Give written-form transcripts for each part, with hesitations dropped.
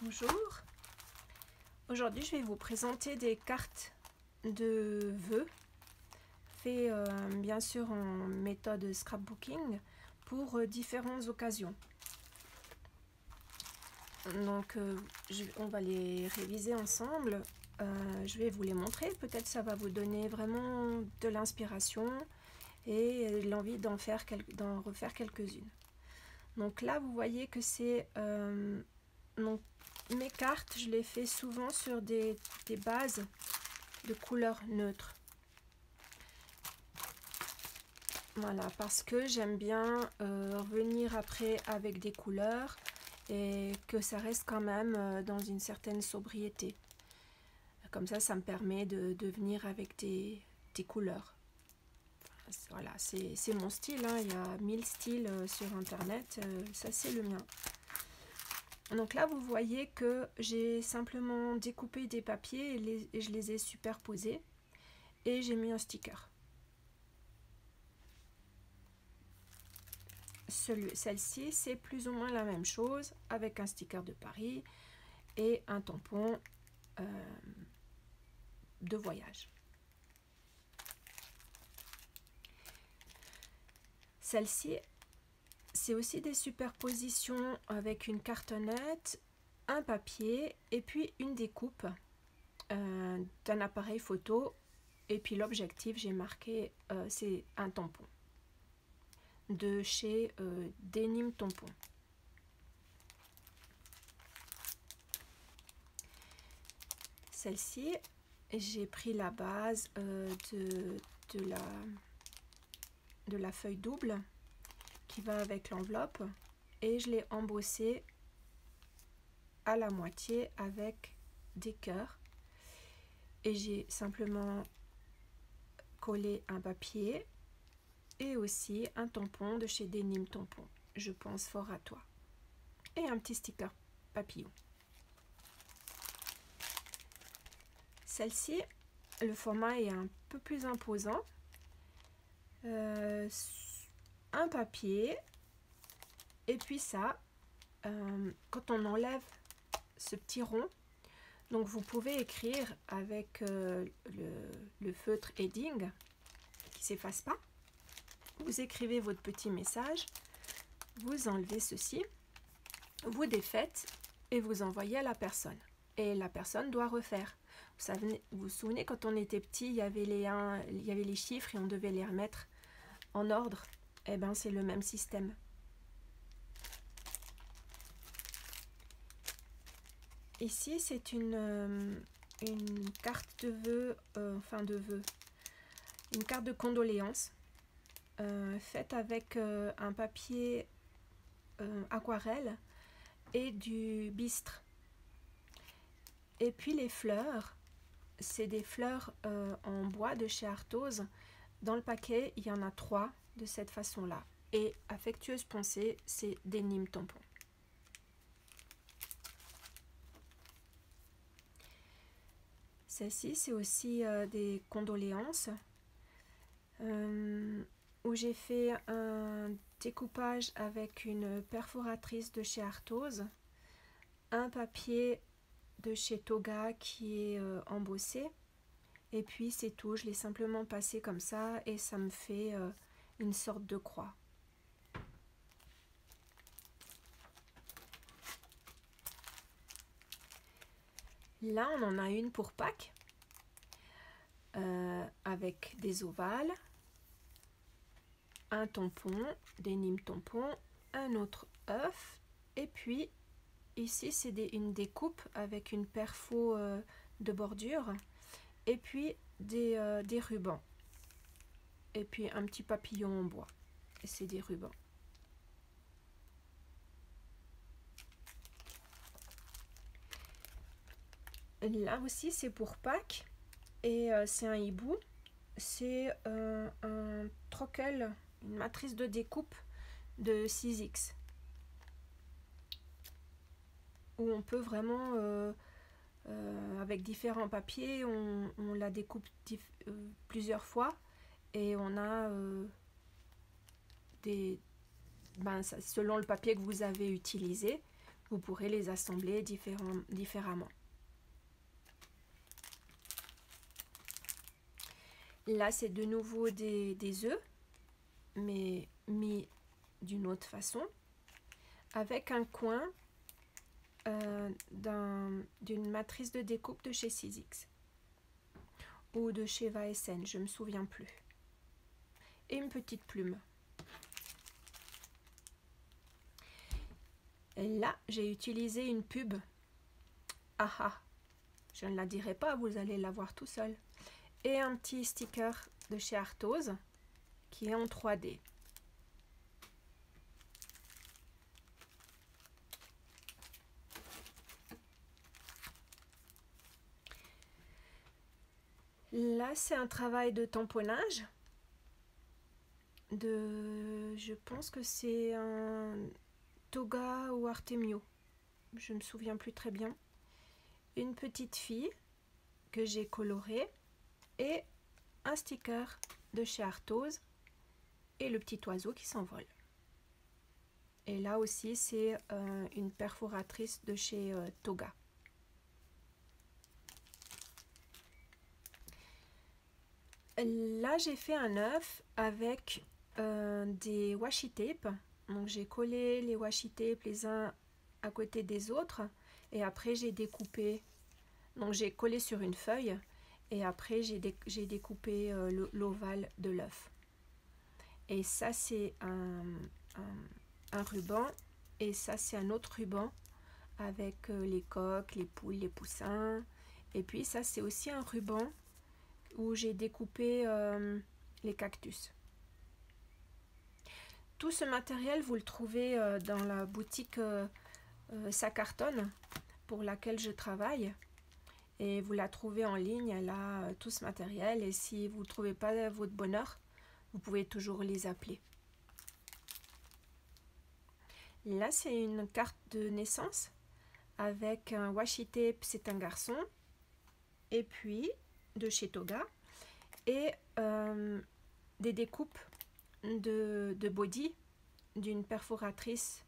Bonjour, aujourd'hui je vais vous présenter des cartes de vœux faites bien sûr en méthode scrapbooking pour différentes occasions. Donc on va les réviser ensemble, je vais vous les montrer, peut-être ça va vous donner vraiment de l'inspiration et l'envie d'en refaire quelques-unes. Donc là vous voyez que c'est mes cartes, je les fais souvent sur des bases de couleurs neutres. Voilà, parce que j'aime bien revenir après avec des couleurs et que ça reste quand même dans une certaine sobriété. Comme ça me permet de venir avec des couleurs. Voilà, c'est mon style, hein. Il y a 1000 styles sur internet, ça c'est le mien. Donc là vous voyez que j'ai simplement découpé des papiers et je les ai superposés et j'ai mis un sticker. Celle-ci c'est plus ou moins la même chose avec un sticker de Paris et un tampon de voyage. Celle-ci c'est aussi des superpositions avec une cartonnette, un papier et puis une découpe d'un appareil photo, et puis l'objectif j'ai marqué c'est un tampon de chez Denim Tampon. Celle-ci j'ai pris la base de la feuille double qui va avec l'enveloppe et je l'ai embossée à la moitié avec des cœurs et j'ai simplement collé un papier et aussi un tampon de chez Denim Tampon, je pense fort à toi, et un petit sticker papillon. Celle-ci, le format est un peu plus imposant, un papier et puis ça, quand on enlève ce petit rond, donc vous pouvez écrire avec le feutre Edding qui s'efface pas. Vous écrivez votre petit message, vous enlevez ceci, vous défaites et vous envoyez à la personne. Et la personne doit refaire. Vous vous souvenez quand on était petit, il y avait les chiffres et on devait les remettre en ordre. Eh bien c'est le même système. Ici c'est une carte de vœux, une carte de condoléances faite avec un papier aquarelle et du bistre. Et puis les fleurs, c'est des fleurs en bois de chez Arthose. Dans le paquet, il y en a 3 de cette façon-là. Et affectueuse pensée, c'est Denim Tampon. Celle-ci, c'est aussi des condoléances où j'ai fait un découpage avec une perforatrice de chez Arthose, un papier de chez Toga qui est embossé, et puis c'est tout, je l'ai simplement passé comme ça et ça me fait une sorte de croix. Là on en a une pour Pâques avec des ovales, un tampon, Denim Tampon, un autre œuf, et puis ici c'est une découpe avec une perfo de bordure et puis des rubans et puis un petit papillon en bois, et c'est des rubans. Là aussi c'est pour Pâques et c'est un hibou, c'est un troquel, une matrice de découpe de 6X où on peut vraiment avec différents papiers, on la découpe plusieurs fois et on a selon le papier que vous avez utilisé, vous pourrez les assembler différemment. Là, c'est de nouveau des œufs, mais mis d'une autre façon, avec un coin d'une matrice de découpe de chez Sizzix ou de chez Vaesen, je ne me souviens plus. Et une petite plume. Et là, j'ai utilisé une pub. Ah ah, je ne la dirai pas, vous allez la voir tout seul. Et un petit sticker de chez Artose qui est en 3D. Là, c'est un travail de tamponnage. Je pense que c'est un Toga ou Artemio. Je ne me souviens plus très bien. Une petite fille que j'ai colorée et un sticker de chez Artose et le petit oiseau qui s'envole. Et là aussi, c'est une perforatrice de chez Toga. Là, j'ai fait un œuf avec des washi tape. Donc, j'ai collé les washi tape les uns à côté des autres. Et après, j'ai découpé. Donc, j'ai collé sur une feuille. Et après, j'ai découpé l'ovale de l'œuf. Et ça, c'est un ruban. Et ça, c'est un autre ruban avec les coques, les poules, les poussins. Et puis, ça, c'est aussi un ruban où j'ai découpé les cactus. Tout ce matériel, vous le trouvez dans la boutique Ça Cartonne pour laquelle je travaille. Et vous la trouvez en ligne, elle a tout ce matériel. Et si vous ne trouvez pas votre bonheur, vous pouvez toujours les appeler. Là, c'est une carte de naissance avec un washi tape, c'est un garçon. Et puis, de chez Toga. Et des découpes de body d'une perforatrice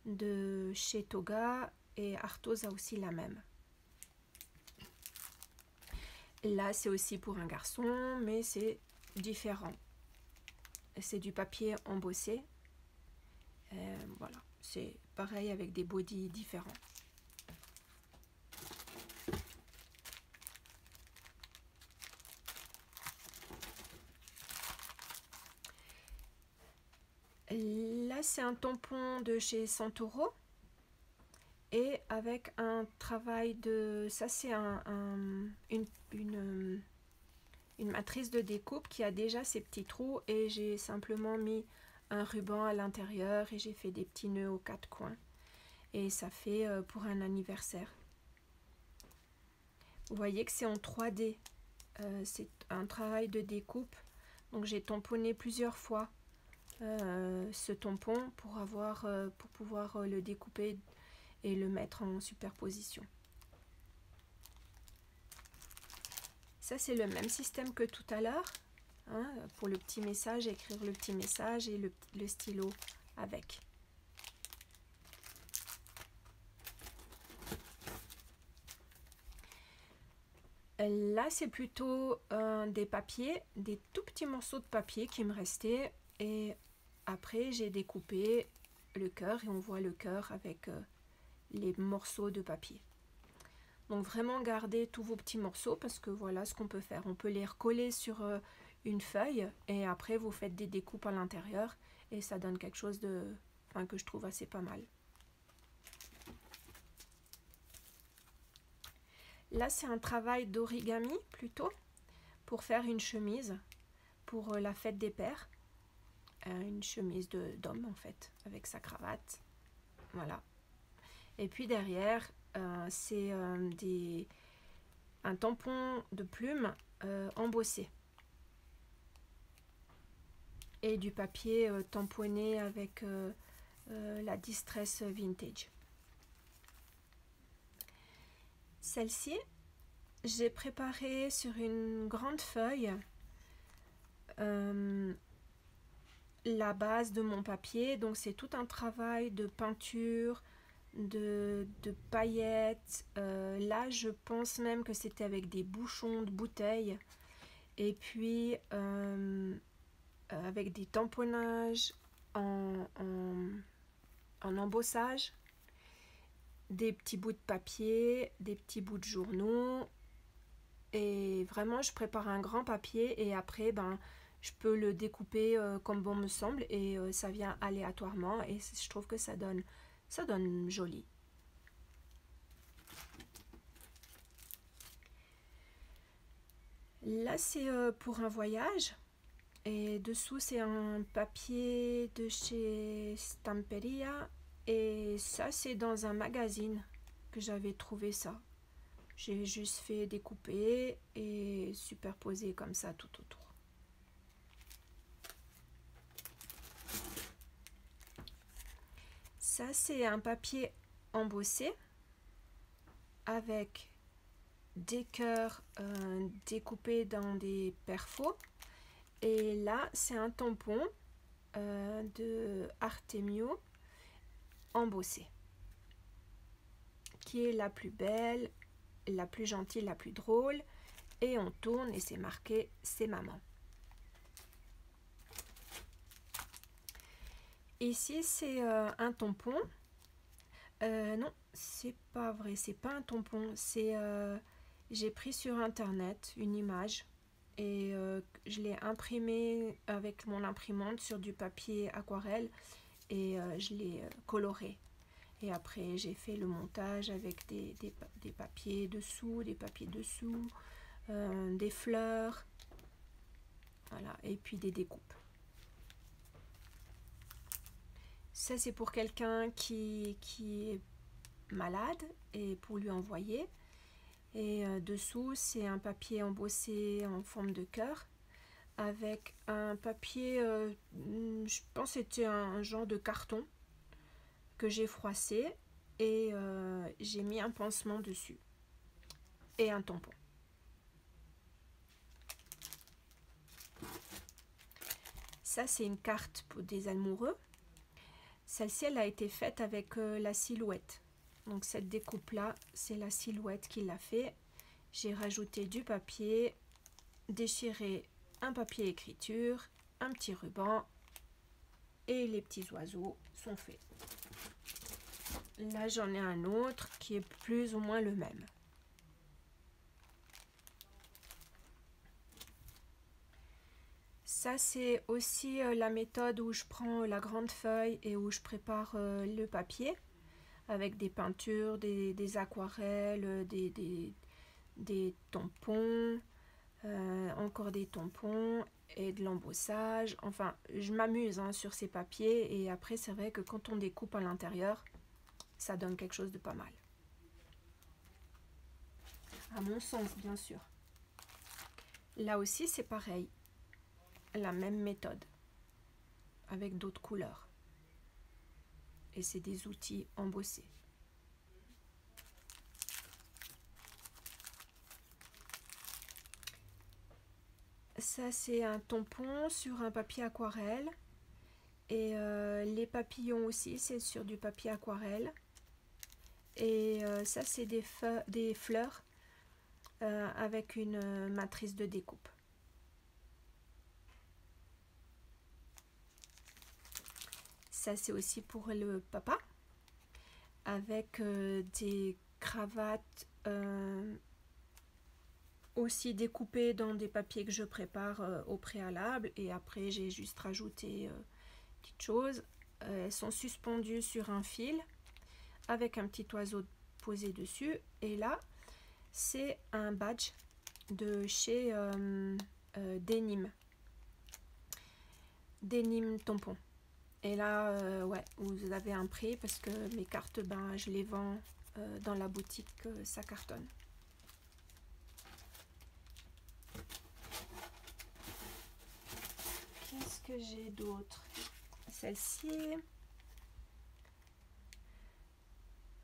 de chez Toga. Et Artose a aussi la même. Là, c'est aussi pour un garçon, mais c'est différent. C'est du papier embossé. Voilà, c'est pareil avec des bodys différents. Là, c'est un tampon de chez Santoro. Et avec un travail de... Ça, c'est une matrice de découpe qui a déjà ses petits trous. Et j'ai simplement mis un ruban à l'intérieur et j'ai fait des petits nœuds aux 4 coins. Et ça fait pour un anniversaire. Vous voyez que c'est en 3D. C'est un travail de découpe. Donc j'ai tamponné plusieurs fois ce tampon pour pouvoir le découper et le mettre en superposition. Ça, c'est le même système que tout à l'heure. Hein, pour le petit message, écrire le petit message et le stylo avec. Là, c'est plutôt des papiers, des tout petits morceaux de papier qui me restaient. Et après, j'ai découpé le cœur et on voit le cœur avec les morceaux de papier. Donc vraiment gardez tous vos petits morceaux parce que voilà ce qu'on peut faire. On peut les recoller sur une feuille et après vous faites des découpes à l'intérieur et ça donne quelque chose que je trouve assez pas mal. Là, c'est un travail d'origami plutôt pour faire une chemise pour la fête des pères. Une chemise d'homme en fait avec sa cravate. Voilà. Et puis derrière, c'est un tampon de plume embossé. Et du papier tamponné avec la Distress Vintage. Celle-ci, j'ai préparé sur une grande feuille la base de mon papier. Donc c'est tout un travail de peinture, de paillettes. Là, je pense même que c'était avec des bouchons de bouteilles. Et puis, avec des tamponnages en embossage, des petits bouts de papier, des petits bouts de journaux. Et vraiment, je prépare un grand papier et après, ben, je peux le découper comme bon me semble et ça vient aléatoirement et je trouve que ça donne joli. Là, c'est pour un voyage et dessous, c'est un papier de chez Stamperia et ça, c'est dans un magazine que j'avais trouvé ça. J'ai juste fait découper et superposer comme ça tout autour. Ça, c'est un papier embossé avec des cœurs découpés dans des perfos. Et là, c'est un tampon de Artemio embossé, qui est la plus belle, la plus gentille, la plus drôle. Et on tourne et c'est marqué « C'est maman ». Ici, c'est un tampon. Non, c'est pas vrai, c'est pas un tampon. C'est j'ai pris sur internet une image et je l'ai imprimé avec mon imprimante sur du papier aquarelle et je l'ai coloré. Et après, j'ai fait le montage avec des papiers dessous, des fleurs, voilà, et puis des découpes. Ça, c'est pour quelqu'un qui est malade et pour lui envoyer. Et dessous, c'est un papier embossé en forme de cœur avec un papier, je pense que c'était un genre de carton que j'ai froissé et j'ai mis un pansement dessus et un tampon. Ça, c'est une carte pour des amoureux. Celle-ci, elle a été faite avec la silhouette. Donc cette découpe-là, c'est la silhouette qui l'a fait. J'ai rajouté du papier, déchiré un papier écriture, un petit ruban et les petits oiseaux sont faits. Là, j'en ai un autre qui est plus ou moins le même. Ça, c'est aussi la méthode où je prends la grande feuille et où je prépare le papier avec des peintures, des aquarelles, des tampons, encore des tampons et de l'embossage. Enfin, je m'amuse sur ces papiers et après, c'est vrai que quand on découpe à l'intérieur, ça donne quelque chose de pas mal. À mon sens, bien sûr. Là aussi, c'est pareil. La même méthode avec d'autres couleurs et c'est des outils embossés. Ça, c'est un tampon sur un papier aquarelle et les papillons aussi, c'est sur du papier aquarelle et ça, c'est des fleurs avec une matrice de découpe. Ça, c'est aussi pour le papa, avec des cravates aussi découpées dans des papiers que je prépare au préalable. Et après, j'ai juste rajouté petites choses. Elles sont suspendues sur un fil avec un petit oiseau posé dessus. Et là, c'est un badge de chez Denim. Denim tampon. Et là, ouais, vous avez un prix parce que mes cartes, ben, je les vends dans la boutique, ça cartonne. Qu'est-ce que j'ai d'autre? Celle-ci.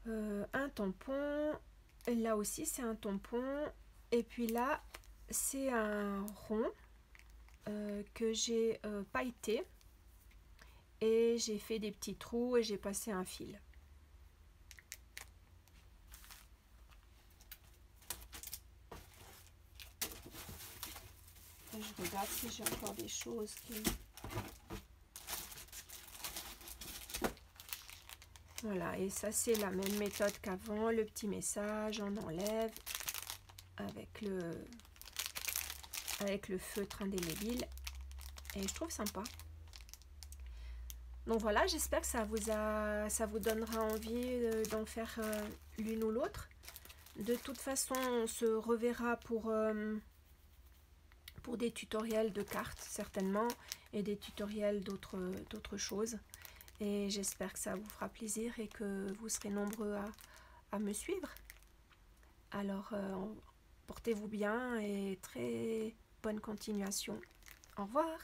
Un tampon. Là aussi, c'est un tampon. Et puis là, c'est un rond que j'ai pailleté. Et j'ai fait des petits trous et j'ai passé un fil. Je regarde si j'ai encore des choses qui... Voilà, et ça c'est la même méthode qu'avant, le petit message, on enlève avec le feutre indélébile, et je trouve sympa. Donc voilà, j'espère que ça vous donnera envie d'en faire l'une ou l'autre. De toute façon, on se reverra pour des tutoriels de cartes certainement, et des tutoriels d'autres choses. Et j'espère que ça vous fera plaisir et que vous serez nombreux à me suivre. Alors, portez-vous bien et très bonne continuation. Au revoir.